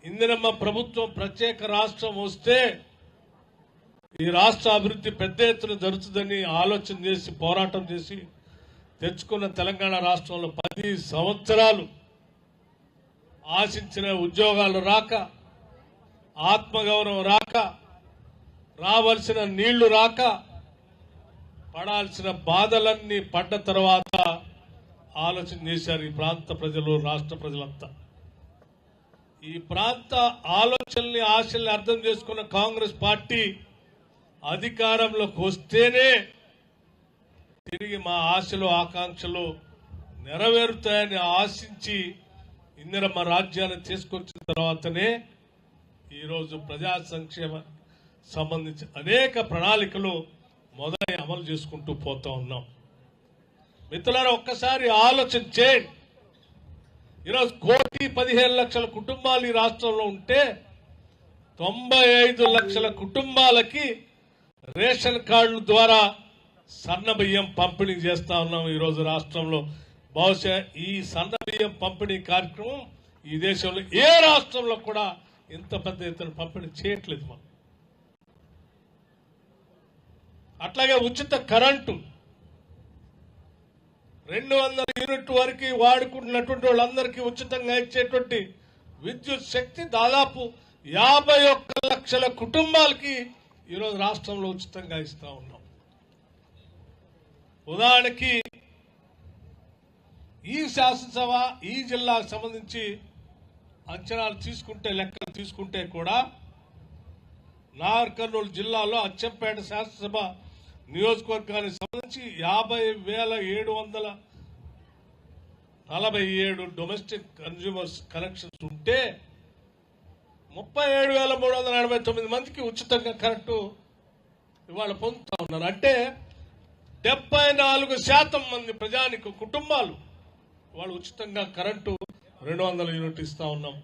ఇందిరమ్మ ప్రభుత్వం ప్రత్యేక రాష్ట్రం వస్తే ఈ రాష్ట్ర అభివృద్ధి పెద్ద ఎత్తున జరుగుతుందని ఆలోచన చేసి పోరాటం చేసి తెచ్చుకున్న తెలంగాణ రాష్ట్రంలో 10 సంవత్సరాలు ఆశించిన ఉద్యోగాలు రాక, ఆత్మగౌరవం రాక, రావాల్సిన నీళ్లు రాక, పడాల్సిన బాధలన్నీ పడ్డ తర్వాత ఆలోచన చేశారు ఈ ప్రాంత ప్రజలు, రాష్ట్ర ప్రజలంతా. ఈ ప్రాంత ఆలోచనల్ని, ఆశల్ని అర్థం చేసుకున్న కాంగ్రెస్ పార్టీ అధికారంలోకి వస్తేనే తిరిగి మా ఆశలు, ఆకాంక్షలు నెరవేరుతాయని ఆశించి ఇందిరమ్మ రాజ్యాన్ని తీసుకొచ్చిన తర్వాతనే ఈరోజు ప్రజా సంక్షేమ సంబంధించి అనేక ప్రణాళికలు మొదలై అమలు చేసుకుంటూ పోతా ఉన్నాం. మిత్రులారా, ఒక్కసారి ఆలోచన చేయండి. ఈరోజు 1,15,00,000 కుటుంబాలు ఈ రాష్ట్రంలో ఉంటే 95 లక్షల కుటుంబాలకి రేషన్ కార్డుల ద్వారా సన్న బియ్యం పంపిణీ చేస్తా ఉన్నాం ఈరోజు రాష్ట్రంలో. బహుశా ఈ సన్న బియ్యం పంపిణీ కార్యక్రమం ఈ దేశంలో ఏ రాష్ట్రంలో కూడా ఇంత పెద్ద ఎత్తున పంపిణీ చేయట్లేదు మనం. అట్లాగే ఉచిత కరెంటు 200 యూనిట్ వరకు వాడుకుంటున్నటువంటి వాళ్ళందరికీ ఉచితంగా ఇచ్చేటువంటి విద్యుత్ శక్తి దాదాపు 51 లక్షల కుటుంబాలకి ఈరోజు రాష్ట్రంలో ఉచితంగా ఇస్తా ఉన్నాం. ఉదాహరణకి ఈ శాసనసభ, ఈ జిల్లాకు సంబంధించి అంచనాలు తీసుకుంటే, లెక్కలు తీసుకుంటే కూడా నాగర్ కర్నూలు జిల్లాలో అచ్చంపేట శాసనసభ నియోజకవర్గానికి సంబంధించి 50,747 డొమెస్టిక్ కన్స్యూమర్స్ కనెక్షన్స్ ఉంటే 37,389 మందికి ఉచితంగా కరెంటు ఇవాళ పొందుతా ఉన్నారు. అంటే 74% మంది ప్రజానిక కుటుంబాలు వాళ్ళు ఉచితంగా కరెంటు 200 యూనిట్ ఇస్తా ఉన్నాం.